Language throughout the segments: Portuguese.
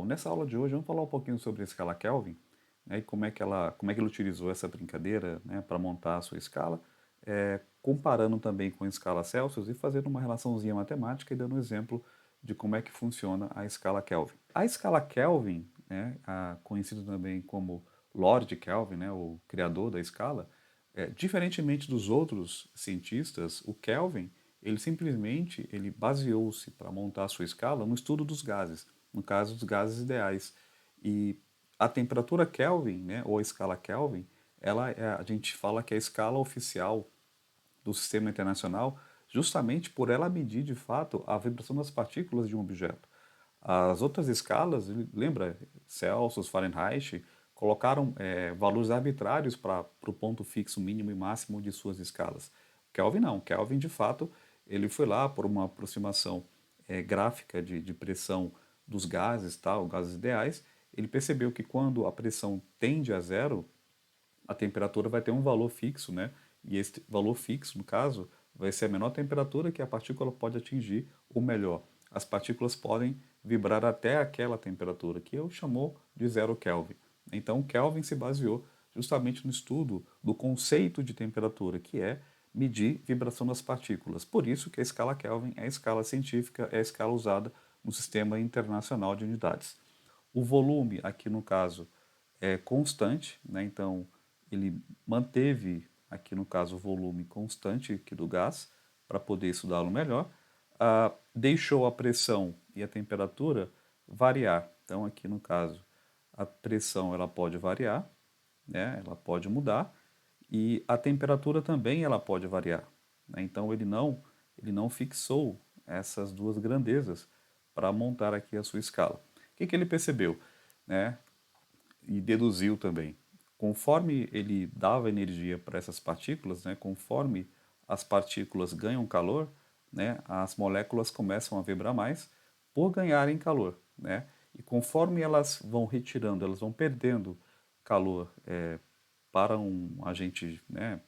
Bom, nessa aula de hoje vamos falar um pouquinho sobre a escala Kelvin, né, e como é que ele utilizou essa brincadeira, né, para montar a sua escala, comparando também com a escala Celsius e fazendo uma relaçãozinha matemática e dando um exemplo de como é que funciona a escala Kelvin. A escala Kelvin, né, conhecida também como Lord Kelvin, né, o criador da escala, diferentemente dos outros cientistas, o Kelvin ele simplesmente ele baseou-se para montar a sua escala no estudo dos gases, no caso dos gases ideais. E a temperatura Kelvin, né, ou a escala Kelvin, a gente fala que é a escala oficial do sistema internacional, justamente por ela medir de fato a vibração das partículas de um objeto. As outras escalas, lembra, Celsius, Fahrenheit, colocaram valores arbitrários para o ponto fixo mínimo e máximo de suas escalas. Kelvin não, Kelvin de fato ele foi lá por uma aproximação gráfica de pressão dos gases, tal, gases ideais, ele percebeu que quando a pressão tende a zero, a temperatura vai ter um valor fixo, né? E esse valor fixo, no caso, vai ser a menor temperatura que a partícula pode atingir, ou melhor, as partículas podem vibrar até aquela temperatura, que ele chamou de zero Kelvin. Então, Kelvin se baseou justamente no estudo do conceito de temperatura, que é medir vibração das partículas. Por isso que a escala Kelvin é a escala científica, é a escala usada no Sistema Internacional de Unidades. O volume, aqui no caso, é constante, né? Então ele manteve, aqui no caso, o volume constante aqui do gás para poder estudá-lo melhor, deixou a pressão e a temperatura variar. Então aqui no caso, a pressão ela pode variar, né? Ela pode mudar e a temperatura também ela pode variar, né? Então ele não fixou essas duas grandezas para montar aqui a sua escala. O que ele percebeu, né? E deduziu também. Conforme ele dava energia para essas partículas, né, conforme as partículas ganham calor, né, as moléculas começam a vibrar mais por ganharem calor, né? E conforme elas vão retirando, elas vão perdendo calor para um agente, né,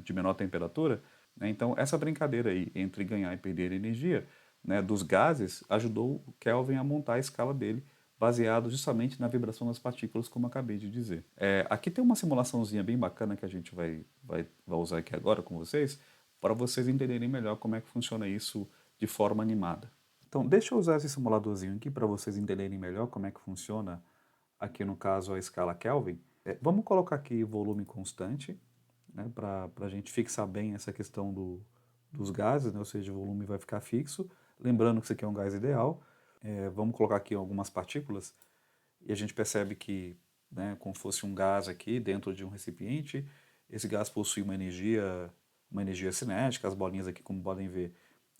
de menor temperatura, né? Então essa brincadeira aí entre ganhar e perder energia, né, dos gases ajudou o Kelvin a montar a escala dele baseado justamente na vibração das partículas, como acabei de dizer. Aqui tem uma simulaçãozinha bem bacana que a gente vai usar aqui agora com vocês, para vocês entenderem melhor como é que funciona isso de forma animada. Então, deixa eu usar esse simuladorzinho aqui para vocês entenderem melhor como é que funciona aqui no caso a escala Kelvin. Vamos colocar aqui volume constante, né, para a gente fixar bem essa questão dos gases, né, ou seja, o volume vai ficar fixo. Lembrando que isso aqui é um gás ideal. Vamos colocar aqui algumas partículas e a gente percebe que, né, como fosse um gás aqui dentro de um recipiente, esse gás possui uma energia cinética, as bolinhas aqui, como podem ver,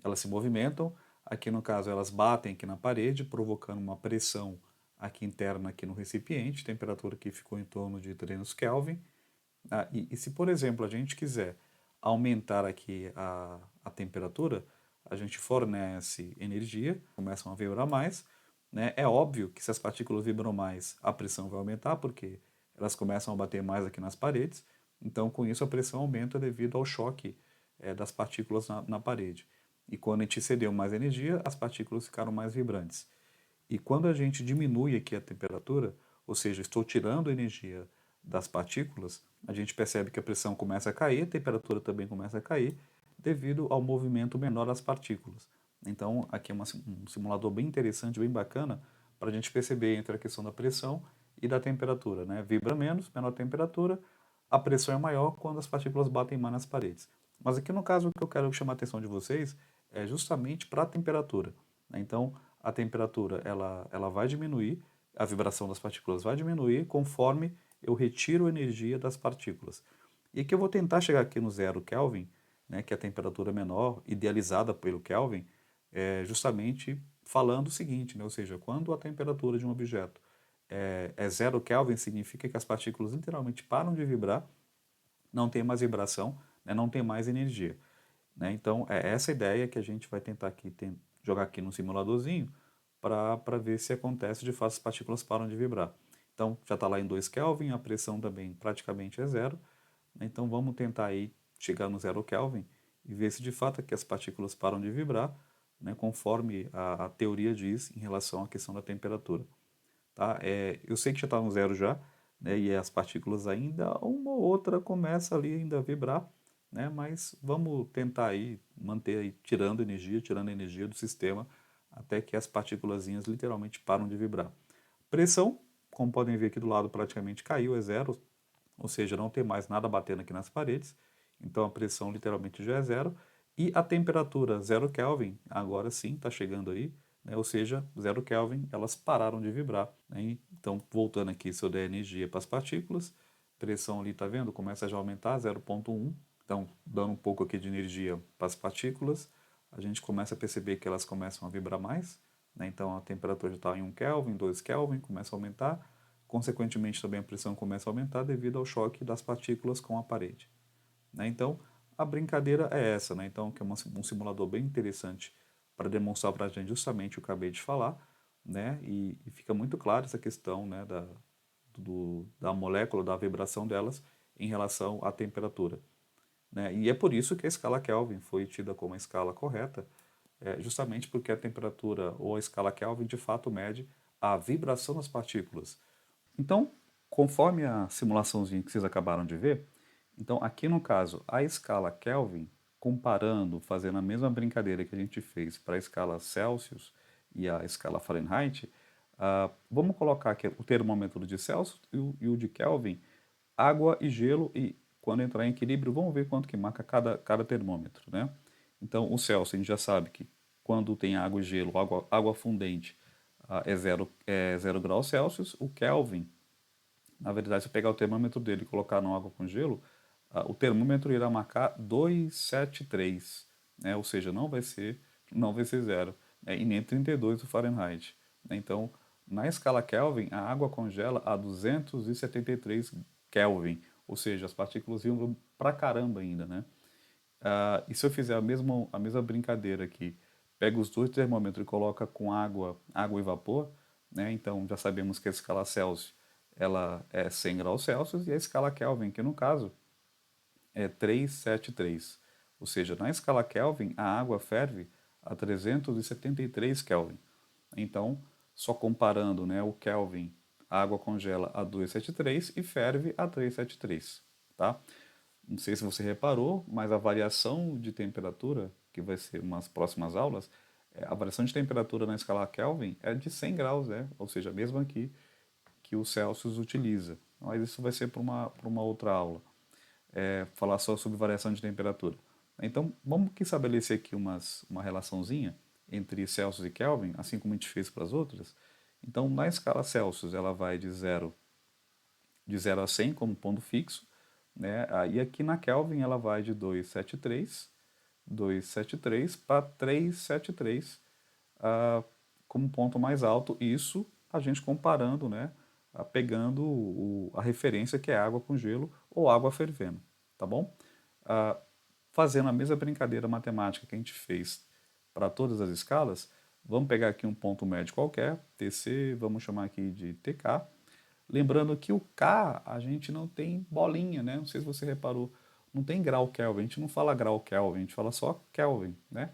elas se movimentam. Aqui no caso elas batem aqui na parede, provocando uma pressão aqui interna aqui no recipiente, temperatura que ficou em torno de 300 Kelvin. E se, por exemplo, a gente quiser aumentar aqui a temperatura, a gente fornece energia, começam a vibrar mais, né? É óbvio que se as partículas vibram mais, a pressão vai aumentar, porque elas começam a bater mais aqui nas paredes, então com isso a pressão aumenta devido ao choque das partículas na parede. E quando a gente cedeu mais energia, as partículas ficaram mais vibrantes. E quando a gente diminui aqui a temperatura, ou seja, estou tirando energia das partículas, a gente percebe que a pressão começa a cair, a temperatura também começa a cair, devido ao movimento menor das partículas. Então, aqui é um simulador bem interessante, bem bacana, para a gente perceber entre a questão da pressão e da temperatura, né? Vibra menos, menor temperatura, a pressão é maior quando as partículas batem mais nas paredes. Mas aqui no caso o que eu quero chamar a atenção de vocês é justamente para a temperatura, né? Então, a temperatura ela vai diminuir, a vibração das partículas vai diminuir conforme eu retiro energia das partículas. E que eu vou tentar chegar aqui no zero Kelvin, né, que é a temperatura menor, idealizada pelo Kelvin, justamente falando o seguinte, né, ou seja, quando a temperatura de um objeto é zero Kelvin, significa que as partículas literalmente param de vibrar, não tem mais vibração, né, não tem mais energia. Né? Então, é essa ideia que a gente vai tentar aqui jogar aqui no simuladorzinho para ver se acontece de fato as partículas param de vibrar. Então, já está lá em 2 Kelvin, a pressão também praticamente é zero. Né? Então, vamos tentar aí chegar no zero Kelvin e ver se de fato aqui as partículas param de vibrar, né, conforme a teoria diz em relação à questão da temperatura. Tá? Eu sei que já está no zero já, né, e as partículas ainda, uma ou outra começa ali ainda a vibrar, né, mas vamos tentar aí manter aí, tirando energia do sistema, até que as partículazinhas literalmente param de vibrar. Pressão, como podem ver aqui do lado, praticamente caiu, é zero, ou seja, não tem mais nada batendo aqui nas paredes, então a pressão literalmente já é zero, e a temperatura zero Kelvin, agora sim está chegando aí, né? Ou seja, zero Kelvin, elas pararam de vibrar. Né? Então, voltando aqui, se eu der energia para as partículas, pressão ali, tá vendo? Começa a já aumentar, 0,1, então dando um pouco aqui de energia para as partículas, a gente começa a perceber que elas começam a vibrar mais, né? Então a temperatura já está em 1 Kelvin, 2 Kelvin, começa a aumentar, consequentemente também a pressão começa a aumentar devido ao choque das partículas com a parede. Né? Então, a brincadeira é essa, né? Então, que é um simulador bem interessante para demonstrar para a gente justamente o que eu acabei de falar, né? E fica muito claro essa questão, né, da molécula, da vibração delas em relação à temperatura. Né? E é por isso que a escala Kelvin foi tida como a escala correta, justamente porque a temperatura ou a escala Kelvin de fato mede a vibração das partículas. Então, conforme a simulaçãozinha que vocês acabaram de ver, então aqui no caso a escala Kelvin, comparando, fazendo a mesma brincadeira que a gente fez para a escala Celsius e a escala Fahrenheit, vamos colocar aqui o termômetro de Celsius e o de Kelvin, água e gelo, e quando entrar em equilíbrio, vamos ver quanto que marca cada termômetro, né? Então, o Celsius, a gente já sabe que quando tem água e gelo, água fundente, é zero graus Celsius. O Kelvin, na verdade, se eu pegar o termômetro dele e colocar na água com gelo, o termômetro irá marcar 273, né? Ou seja, não vai ser zero, né? E nem 32 o Fahrenheit. Né? Então, na escala Kelvin, a água congela a 273 Kelvin, ou seja, as partículas vibram pra caramba ainda, né? E se eu fizer a mesma brincadeira aqui, pega os dois termômetros e coloca com água e vapor, né? Então já sabemos que a escala Celsius ela é 100 graus Celsius e a escala Kelvin, que no caso é 373. Ou seja, na escala Kelvin a água ferve a 373 Kelvin. Então, só comparando, né, o Kelvin, a água congela a 273 e ferve a 373, tá? Não sei se você reparou, mas a variação de temperatura, que vai ser umas próximas aulas, a variação de temperatura na escala Kelvin é de 100 graus, né? Ou seja, a mesma que o Celsius utiliza. Mas isso vai ser para uma outra aula, falar só sobre variação de temperatura. Então, vamos que estabelecer aqui uma relaçãozinha entre Celsius e Kelvin, assim como a gente fez para as outras. Então, na escala Celsius, ela vai de zero a 100 como ponto fixo, né? E aqui na Kelvin ela vai de 273 para 373 como ponto mais alto, isso a gente comparando, né? Pegando a referência que é água com gelo ou água fervendo, tá bom? Ah, Fazendo a mesma brincadeira matemática que a gente fez para todas as escalas, vamos pegar aqui um ponto médio qualquer, TC, vamos chamar aqui de TK. Lembrando que o K a gente não tem bolinha, né? Não sei se você reparou, não tem grau Kelvin, a gente não fala grau Kelvin, a gente fala só Kelvin, né?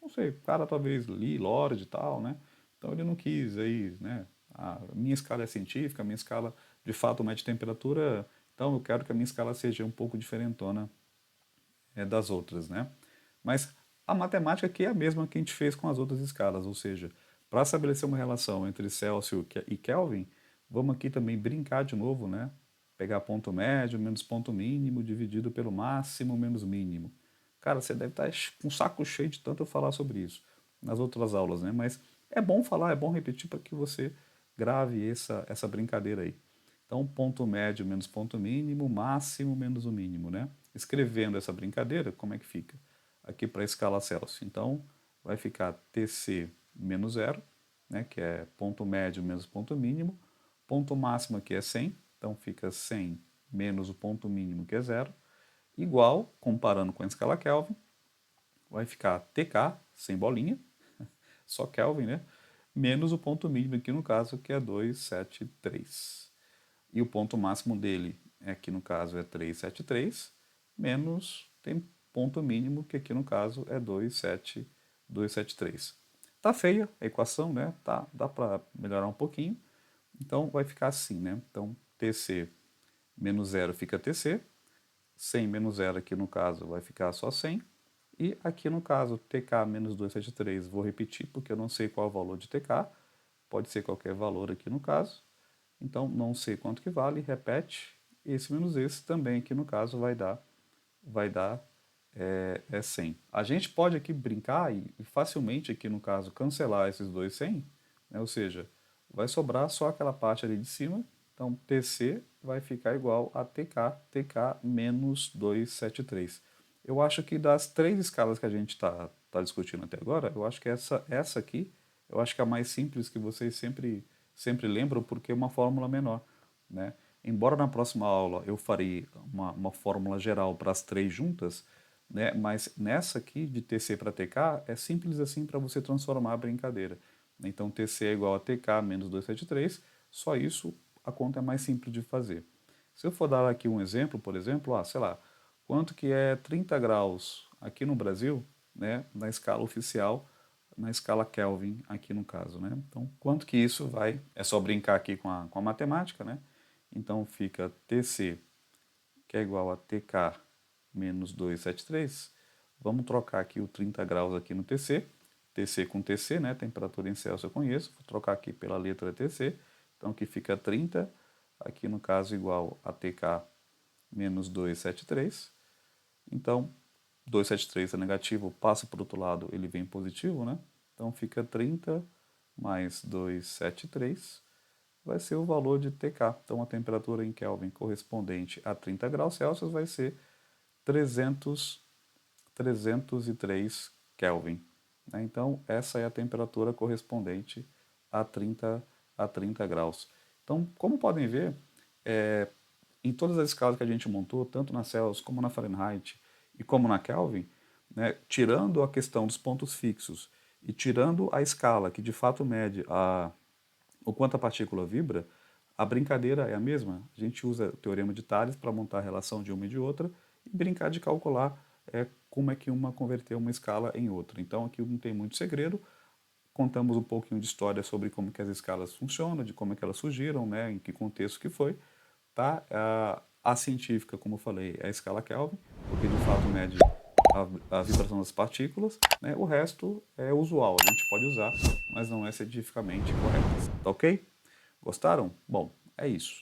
Não sei, o cara talvez Lord e tal, né? Então ele não quis aí, né? A minha escala é científica, a minha escala de fato mede temperatura, então eu quero que a minha escala seja um pouco diferentona das outras, né? Mas a matemática aqui é a mesma que a gente fez com as outras escalas, ou seja, para estabelecer uma relação entre Celsius e Kelvin, vamos aqui também brincar de novo, né? Pegar ponto médio menos ponto mínimo dividido pelo máximo menos mínimo. Cara, você deve estar com o saco cheio de tanto eu falar sobre isso nas outras aulas, né? Mas é bom falar, é bom repetir para que você grave essa brincadeira aí. Então, ponto médio menos ponto mínimo, máximo menos o mínimo, né? Escrevendo essa brincadeira, como é que fica? Aqui para a escala Celsius. Então, vai ficar TC menos zero, né? Que é ponto médio menos ponto mínimo. Ponto máximo aqui é 100, então fica 100 menos o ponto mínimo, que é zero, igual, comparando com a escala Kelvin, vai ficar TK, sem bolinha, só Kelvin, né? Menos o ponto mínimo aqui no caso, que é 273. E o ponto máximo dele, aqui no caso, é 373, menos tem ponto mínimo, que aqui no caso é 272. 273. Tá feia a equação, né? Tá, dá para melhorar um pouquinho. Então vai ficar assim, né? Então TC menos 0 fica TC, 100 menos 0 aqui no caso vai ficar só 100, e aqui no caso TK menos 273, vou repetir porque eu não sei qual é o valor de TK, pode ser qualquer valor aqui no caso, então não sei quanto que vale, repete, esse menos esse também aqui no caso vai dar 100. A gente pode aqui brincar e facilmente aqui no caso cancelar esses dois 100, né? Ou seja, vai sobrar só aquela parte ali de cima, então TC vai ficar igual a TK, TK menos 273. Eu acho que das três escalas que a gente tá discutindo até agora, eu acho que essa aqui, eu acho que é a mais simples que vocês sempre lembram, porque é uma fórmula menor, né? Embora na próxima aula eu farei uma fórmula geral para as três juntas, né? Mas nessa aqui de TC para TK é simples assim para você transformar a brincadeira. Então TC é igual a TK menos 273, só isso a conta é mais simples de fazer. Se eu for dar aqui um exemplo, por exemplo, sei lá, quanto que é 30 graus aqui no Brasil, né, na escala oficial, na escala Kelvin aqui no caso, né? Então, quanto que isso vai? É só brincar aqui com a matemática, né? Então fica TC, que é igual a TK menos 273. Vamos trocar aqui o 30 graus aqui no TC. TC com TC, né? Temperatura em Celsius eu conheço. Vou trocar aqui pela letra TC. Então aqui fica 30, aqui no caso igual a TK menos 273. Então 273 é negativo, passa para o outro lado, ele vem positivo, né? Então fica 30 mais 273 vai ser o valor de TK. Então a temperatura em Kelvin correspondente a 30 graus Celsius vai ser 303 Kelvin, né? Então essa é a temperatura correspondente a 30 graus. Então, como podem ver, em todas as escalas que a gente montou, tanto na Celsius como na Fahrenheit e como na Kelvin, né, tirando a questão dos pontos fixos e tirando a escala que de fato mede o quanto a partícula vibra, a brincadeira é a mesma. A gente usa o teorema de Thales para montar a relação de uma e de outra e brincar de calcular como é que uma converteu uma escala em outra. Então aqui não tem muito segredo. Contamos um pouquinho de história sobre como que as escalas funcionam, de como é que elas surgiram, né, em que contexto que foi. Tá? A científica, como eu falei, é a escala Kelvin, porque de fato mede a vibração das partículas, né? O resto é usual, a gente pode usar, mas não é cientificamente correto. Tá ok? Gostaram? Bom, é isso.